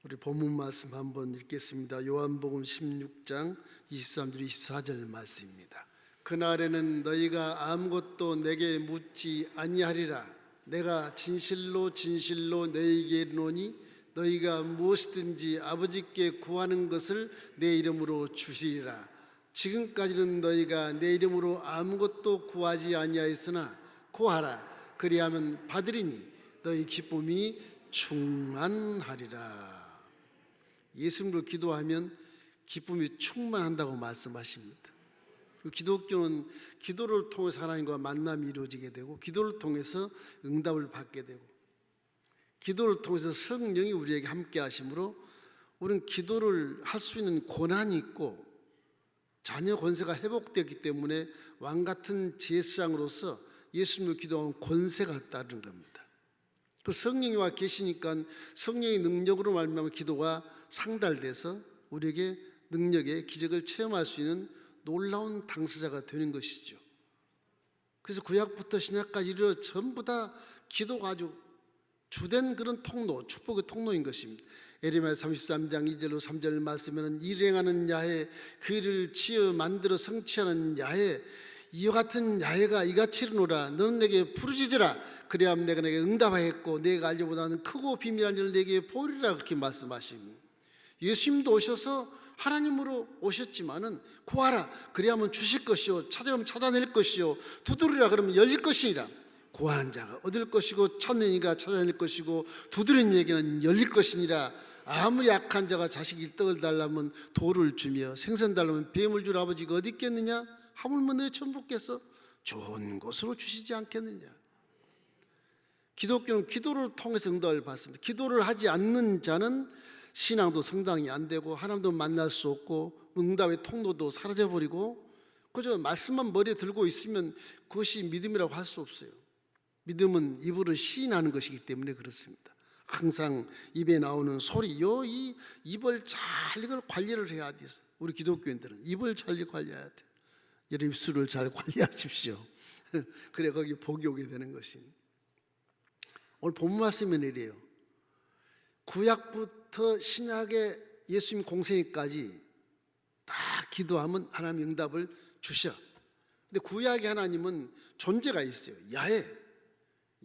우리 본문 말씀 한번 읽겠습니다. 요한복음 16장 23절 24절 말씀입니다. 그날에는 너희가 아무것도 내게 묻지 아니하리라. 내가 진실로 진실로 너희에게 이르노니 너희가 무엇이든지 아버지께 구하는 것을 내 이름으로 주시리라. 지금까지는 너희가 내 이름으로 아무것도 구하지 아니하였으나 구하라. 그리하면 받으리니 너희 기쁨이 충만하리라. 예수님으로 기도하면 기쁨이 충만한다고 말씀하십니다. 기독교는 기도를 통해서 하나님과 만남이 이루어지게 되고, 기도를 통해서 응답을 받게 되고, 기도를 통해서 성령이 우리에게 함께 하심으로 우리는 기도를 할 수 있는 권한이 있고 자녀 권세가 회복되었기 때문에 왕같은 제사장으로서 예수님을 기도하면 권세가 따르는 겁니다. 그 성령이 와 계시니까 성령의 능력으로 말미암아 기도가 상달돼서 우리에게 능력의 기적을 체험할 수 있는 놀라운 당사자가 되는 것이죠. 그래서 구약부터 신약까지 이르러 전부 다 기도가 아주 주된 그런 통로, 축복의 통로인 것입니다. 예레미야 33장 2절로 3절 말씀에는 일행하는 야훼, 그 일을 지어 만들어 성취하는 야훼, 이와 같은 야훼가 이같이 이르노라. 너는 내게 부르짖으라. 그래야면 내가 내게 응답하겠고 내가 알려보다는 크고 비밀한 일을 내게 보이리라. 그렇게 말씀하십니다. 예수님도 오셔서 하나님으로 오셨지만은 구하라 그리하면 주실 것이요, 찾으면 찾아낼 것이요, 두드리라 그러면 열릴 것이니라. 구하는 자가 얻을 것이고 찾는 이가 찾아낼 것이고 두드리는 이에게는 열릴 것이니라. 아무리 약한 자가 자식이 떡을 달라면 돌을 주며 생선 달라면 뱀을 줄 아버지가 어디 있겠느냐? 하물며 내 천부께서 좋은 곳으로 주시지 않겠느냐? 기독교는 기도를 통해서 응답을 받습니다. 기도를 하지 않는 자는 신앙도 성당이 안 되고 하나님도 만날 수 없고 응답의 통로도 사라져버리고 그저 말씀만 머리에 들고 있으면 그것이 믿음이라고 할 수 없어요. 믿음은 입으로 시인하는 것이기 때문에 그렇습니다. 항상 입에 나오는 소리요, 이 입을 잘 이걸 관리를 해야 돼요. 우리 기독교인들은 입을 잘 관리해야 돼요. 여러분 입술을 잘 관리하십시오. 그래 거기 복이 오게 되는 것입니다. 오늘 본문 말씀은 이래요. 구약부터 신약의 예수님 공생애까지 다 기도하면 하나님 응답을 주셔. 근데 구약의 하나님은 존재가 있어요.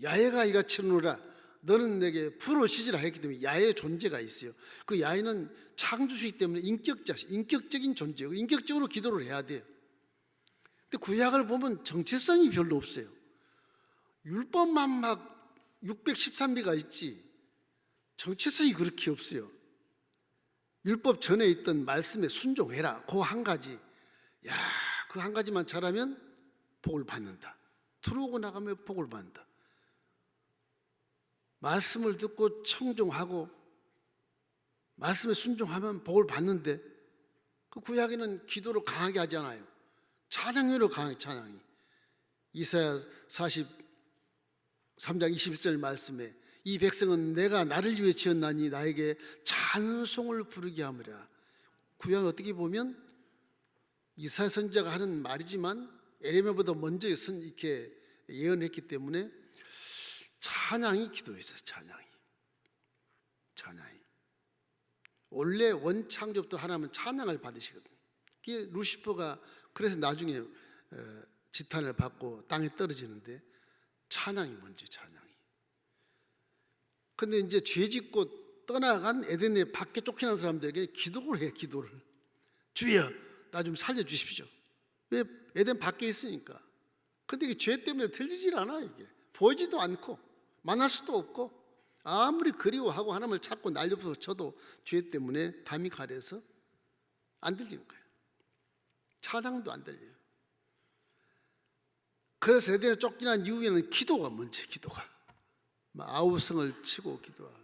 야훼가 이같이 이르노라. 너는 내게 부르짖으라 했기 때문에 야훼의 존재가 있어요. 그 야훼는 창조주이기 때문에 인격적인 존재고 인격적으로 기도를 해야 돼요. 근데 구약을 보면 정체성이 별로 없어요. 율법만 막 613비가 있지 정체성이 그렇게 없어요. 율법 전에 있던 말씀에 순종해라. 그 한 가지. 그 한 가지만 잘하면 복을 받는다. 들어오고 나가면 복을 받는다. 말씀을 듣고 청종하고 말씀에 순종하면 복을 받는데 그 구약에는 기도를 강하게 하지 않아요. 찬양으로 강하게 찬양이. 이사야 43장 21절 말씀에 이 백성은 내가 나를 위해 지었나니 나에게 찬송을 부르게 하리라. 구약은 어떻게 보면 이사야 선지자가 하는 말이지만 에레미야보다 먼저 이렇게 예언했기 때문에 찬양이 기도였어요. 찬양이 원래 원창조부터 하나님은 찬양을 받으시거든요. 그게 루시퍼가 그래서 나중에 지탄을 받고 땅에 떨어지는데 찬양이 뭔지 찬양이. 근데 이제 죄 짓고 떠나간 에덴에 밖에 쫓겨난 사람들에게 기도를 해. 기도를. 주여 나 좀 살려주십시오. 왜? 에덴 밖에 있으니까. 근데 이게 죄 때문에 들리질 않아. 이게 보이지도 않고 만날 수도 없고 아무리 그리워하고 하나님을 찾고 날려서 쳐도 죄 때문에 담이 가려서 안 들리는 거예요. 찬양도 안 들려요. 그래서 에덴에 쫓겨난 이후에는 기도가 먼저 기도가 아우성을 치고 기도하고.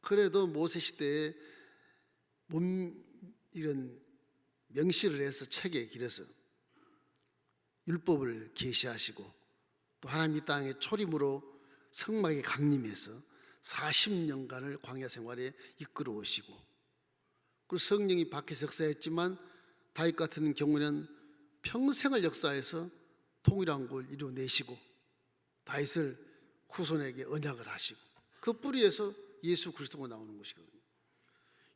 그래도 모세 시대에 이런 명시를 해서 책에 길어서 율법을 계시하시고 또 하나님 이 땅에 초림으로 성막에 강림해서 40년간을 광야 생활에 이끌어 오시고 그리고 성령이 밖에서 역사했지만 다윗 같은 경우는 평생을 역사해서 통일한 걸 이루어내시고 다윗을 후손에게 언약을 하시고 그 뿌리에서 예수 그리스도가 나오는 것이거든요.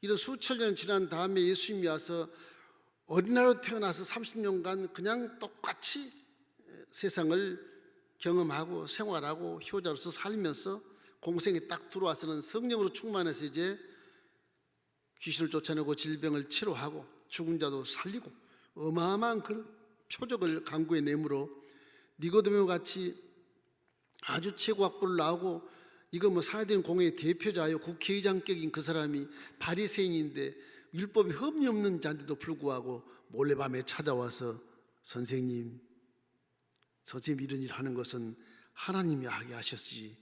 이런 수천 년 지난 다음에 예수님이 와서 어린아이로 태어나서 30년간 그냥 똑같이 세상을 경험하고 생활하고 효자로서 살면서 공생에 딱 들어와서는 성령으로 충만해서 이제 귀신을 쫓아내고 질병을 치료하고 죽은 자도 살리고 어마어마한 그런 표적을 강구해 내므로 니고데모 같이 아주 최고 학벌을 나오고 이거 뭐 사회적인 공회의 대표자요 국회의장격인 그 사람이 바리새인인데 율법이 흠이 없는 자인데도 불구하고 몰래 밤에 찾아와서 선생님 이런 일 하는 것은 하나님이 하게 하셨지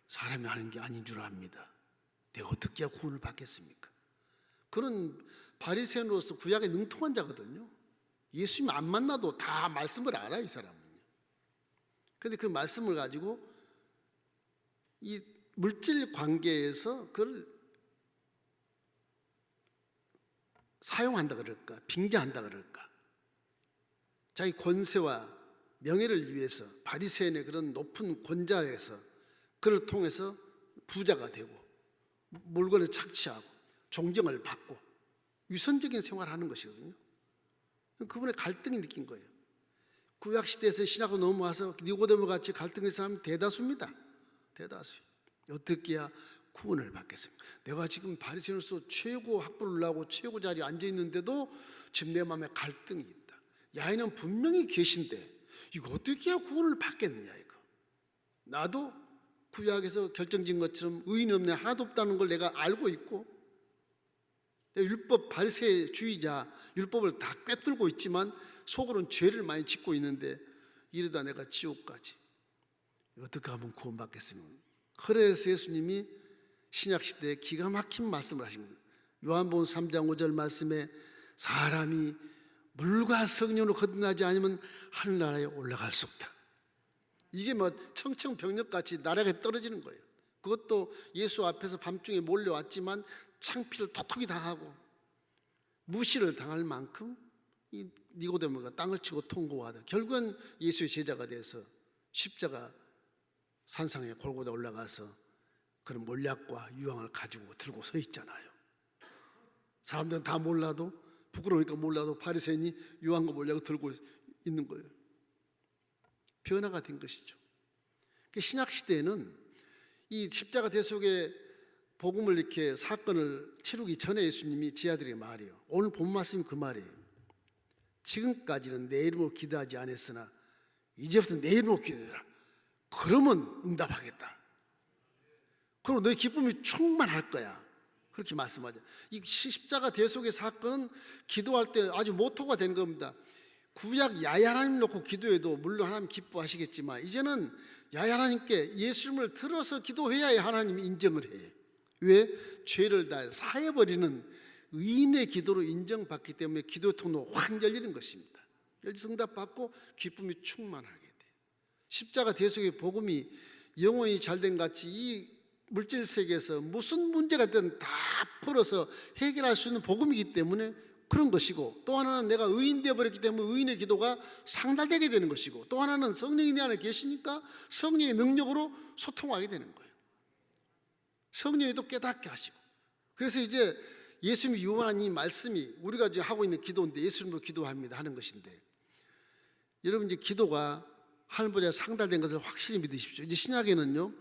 사람이 하는 게 아닌 줄 압니다. 내가 어떻게 해야 구원을 받겠습니까? 그런 바리새인으로서 구약에 능통한 자거든요. 예수님 안 만나도 다 말씀을 알아요, 이 사람은요. 그런데 그 말씀을 가지고 이 물질 관계에서 그걸 사용한다 그럴까, 빙자한다 그럴까. 자기 권세와 명예를 위해서 바리새인의 그런 높은 권자에서 그를 통해서 부자가 되고 물건을 착취하고 존경을 받고 위선적인 생활을 하는 것이거든요. 그분의 갈등이 느낀 거예요. 구약시대에서 신약으로 넘어와서 니고데모 같이 갈등의 사람이 대다수입니다. 대다수. 어떻게 해야 구원을 받겠습니까? 내가 지금 바리새인으로서 최고 학벌을 나오고 최고 자리에 앉아 있는데도 지금 내 마음에 갈등이 있다. 야인은 분명히 계신데 이거 어떻게 해야 구원을 받겠느냐 이거. 나도 구약에서 결정진 것처럼 의인 없네 하나도 없다는 걸 내가 알고 있고 율법 바리새주의자 율법을 다 꿰뚫고 있지만 속으로는 죄를 많이 짓고 있는데 이러다 내가 지옥까지 어떻게 하면 구원받겠습니까? 그래서 예수님이 신약시대에 기가 막힌 말씀을 하신 거예요. 요한복음 3장 5절 말씀에 사람이 물과 성령으로 거듭나지 않으면 하늘나라에 올라갈 수 없다. 이게 뭐 청청병력같이 나락에 떨어지는 거예요. 그것도 예수 앞에서 밤중에 몰려왔지만 창피를 톡톡히 당하고 무시를 당할 만큼 이 니고데모가 땅을 치고 통고하다 결국은 예수의 제자가 돼서 십자가 산상에 골고다 올라가서 그런 몰약과 유황을 가지고 들고 서 있잖아요. 사람들은 다 몰라도 부끄러우니까 몰라도 바리새인이 유황과 몰약을 들고 있는 거예요. 변화가 된 것이죠. 신약 시대에는 이 십자가 대속의 복음을 이렇게 사건을 치르기 전에 예수님이 제자들에게 말해요. 오늘 본 말씀이 그 말이에요. 지금까지는 내 이름으로 기도하지 않았으나 이제부터 내 이름으로 기도해라. 그러면 응답하겠다. 그럼 너의 기쁨이 충만할 거야. 그렇게 말씀하죠. 이 십자가 대속의 사건은 기도할 때 아주 모토가 된 겁니다. 구약 야훼 하나님 놓고 기도해도 물론 하나님 기뻐하시겠지만 이제는 야훼 하나님께 예수님을 들어서 기도해야 하나님이 인정을 해요. 왜? 죄를 다 사해버리는 의인의 기도로 인정받기 때문에 기도 통로 확 열리는 것입니다. 열려서 응답받고 기쁨이 충만하게 돼요. 십자가 대속의 복음이 영원히 잘된 같이 이 물질 세계에서 무슨 문제가 됐든 다 풀어서 해결할 수 있는 복음이기 때문에 그런 것이고, 또 하나는 내가 의인 되어버렸기 때문에 의인의 기도가 상달되게 되는 것이고, 또 하나는 성령이 내 안에 계시니까 성령의 능력으로 소통하게 되는 거예요. 성령이 또 깨닫게 하시고. 그래서 이제 예수님이 유언한 이 말씀이 우리가 지금 하고 있는 기도인데 예수님으로 기도합니다 하는 것인데, 여러분 이제 기도가 하늘보다 상달된 것을 확실히 믿으십시오. 이제 신약에는요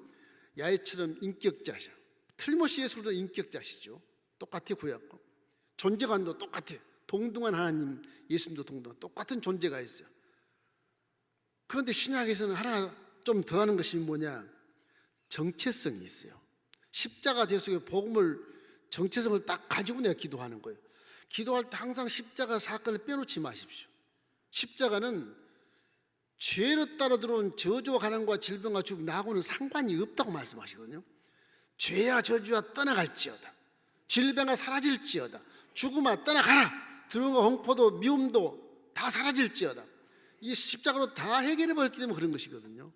야훼처럼 인격자죠. 틀림없이 예수도 인격자시죠. 똑같아요. 구약과 존재관도 똑같아요. 동등한 하나님, 예수님도 동등한 똑같은 존재가 있어요. 그런데 신약에서는 하나 좀 더하는 것이 뭐냐, 정체성이 있어요. 십자가 대속의 복음을 정체성을 딱 가지고 내가 기도하는 거예요. 기도할 때 항상 십자가 사건을 빼놓지 마십시오. 십자가는 죄로 따라 들어온 저주와 가난과 질병과 죽음 나하고는 상관이 없다고 말씀하시거든요. 죄와 저주와 떠나갈지어다, 질병아 사라질지어다, 죽음아 떠나가라, 두려움과 공포도 미움도 다 사라질지어다. 이 십자가로 다 해결해 버렸기 때문에 그런 것이거든요.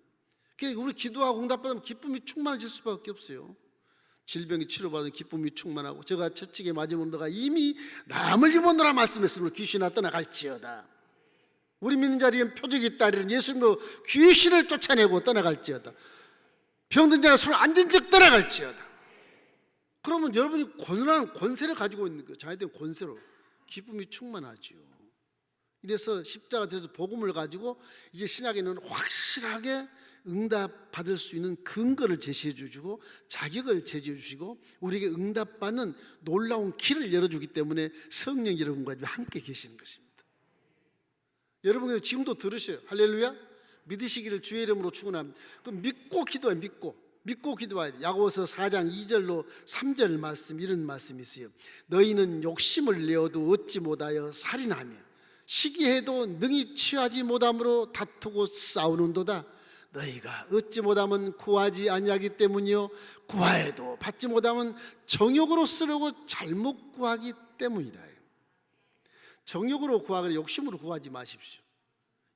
그러니까 우리 기도하고 응답받으면 기쁨이 충만해질 수밖에 없어요. 질병이 치료받은 기쁨이 충만하고, 저가 채찍에 맞으면 너가 이미 남을 입었노라 말씀했으므로 귀신아 떠나갈지어다. 우리 믿는 자리에 표적이 있다 이런 예수님으로 귀신을 쫓아내고 떠나갈지어다. 병든 자가 손을 앉은 적 떠나갈지어다. 그러면 여러분이 권한 권세를 가지고 있는 거예요. 자녀된 권세로 기쁨이 충만하지요. 이래서 십자가 돼서 복음을 가지고 이제 신약에는 확실하게 응답받을 수 있는 근거를 제시해 주시고 자격을 제시해 주시고 우리에게 응답받는 놀라운 길을 열어주기 때문에 성령 여러분과 함께 계시는 것입니다. 여러분 지금도 들으셔요. 할렐루야. 믿으시기를 주의 이름으로 축원합니다. 그럼 믿고 기도해. 믿고 기도해야 돼. 야고보서 4장 2절로 3절 말씀, 이런 말씀이 있어요. 너희는 욕심을 내어도 얻지 못하여 살인하며 시기해도 능히 취하지 못함으로 다투고 싸우는도다. 너희가 얻지 못하면 구하지 아니하기 때문이요 구하여도 받지 못하면 정욕으로 쓰려고 잘못 구하기 때문이라. 정욕으로 구하거나 욕심으로 구하지 마십시오.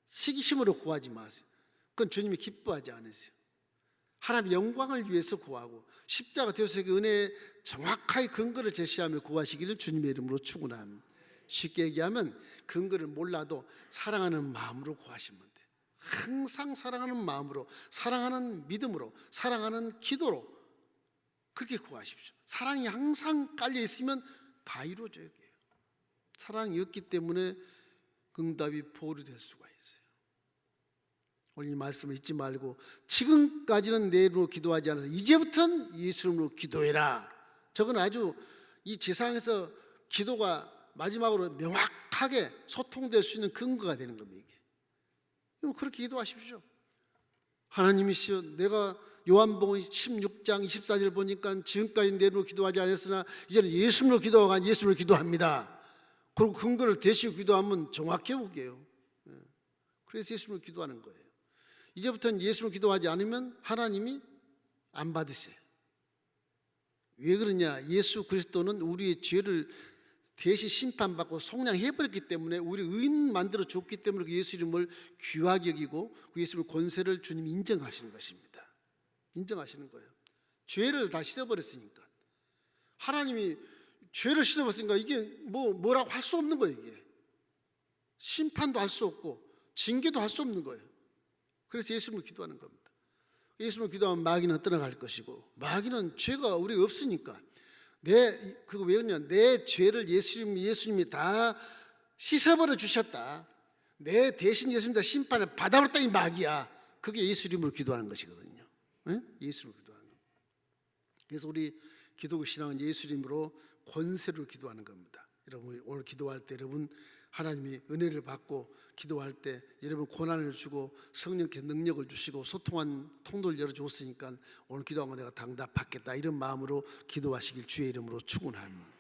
시기심으로 구하지 마세요. 그건 주님이 기뻐하지 않으세요. 하나님의 영광을 위해서 구하고 십자가 되어서의 은혜의 정확하게 근거를 제시하며 구하시기를 주님의 이름으로 축원합니다. 쉽게 얘기하면 근거를 몰라도 사랑하는 마음으로 구하시면 돼요. 항상 사랑하는 마음으로, 사랑하는 믿음으로, 사랑하는 기도로 그렇게 구하십시오. 사랑이 항상 깔려 있으면 다 이루어져요. 사랑이 없기 때문에 응답이 보류될 수가 있어요. 오늘 이 말씀을 잊지 말고 지금까지는 내 이름으로 기도하지 않아서 이제부터는 예수 이름으로 기도해라. 저건 아주 이 지상에서 기도가 마지막으로 명확하게 소통될 수 있는 근거가 되는 겁니다. 이게. 그렇게 기도하십시오. 하나님이시여, 내가 요한복음 16장 24절 보니까 지금까지 내 이름으로 기도하지 않았으나 이제는 예수 이름으로 기도하고 예수 이름으로 기도합니다. 그리고 근거를 대시고 기도하면 정확해 보게요. 그래서 예수 이름으로 기도하는 거예요. 이제부터는 예수 이름으로 기도하지 않으면 하나님이 안 받으세요. 왜 그러냐? 예수 그리스도는 우리의 죄를 대신 심판받고 속량해버렸기 때문에 우리 의인 만들어 줬기 때문에 그 예수 이름을 귀하게 여기고 그 예수 이름의 권세를 주님이 인정하시는 것입니다. 인정하시는 거예요. 죄를 다 씻어버렸으니까. 하나님이 죄를 씻어버렸으니까 이게 뭐라고 할 수 없는 거예요. 이게 심판도 할 수 없고 징계도 할 수 없는 거예요. 그래서 예수 이름으로 기도하는 겁니다. 예수 이름으로 기도하면 마귀는 떠나갈 것이고, 마귀는 죄가 우리가 없으니까 그거 왜 그러냐? 내 죄를 예수님이 다 씻어버려 주셨다. 내 대신 예수님이 다 심판을 받아버렸다, 이 마귀야. 그게 예수 이름으로 기도하는 것이거든요. 네? 예수 이름으로 기도하는 것. 그래서 우리 기독교 신앙은 예수 이름으로 권세로 기도하는 겁니다. 여러분 오늘 기도할 때 여러분 하나님이 은혜를 받고 기도할 때 여러분 고난을 주고 성령께 능력을 주시고 소통한 통로를 열어주었으니까 오늘 기도한 거 내가 당답 받겠다, 이런 마음으로 기도하시길 주의 이름으로 축원합니다.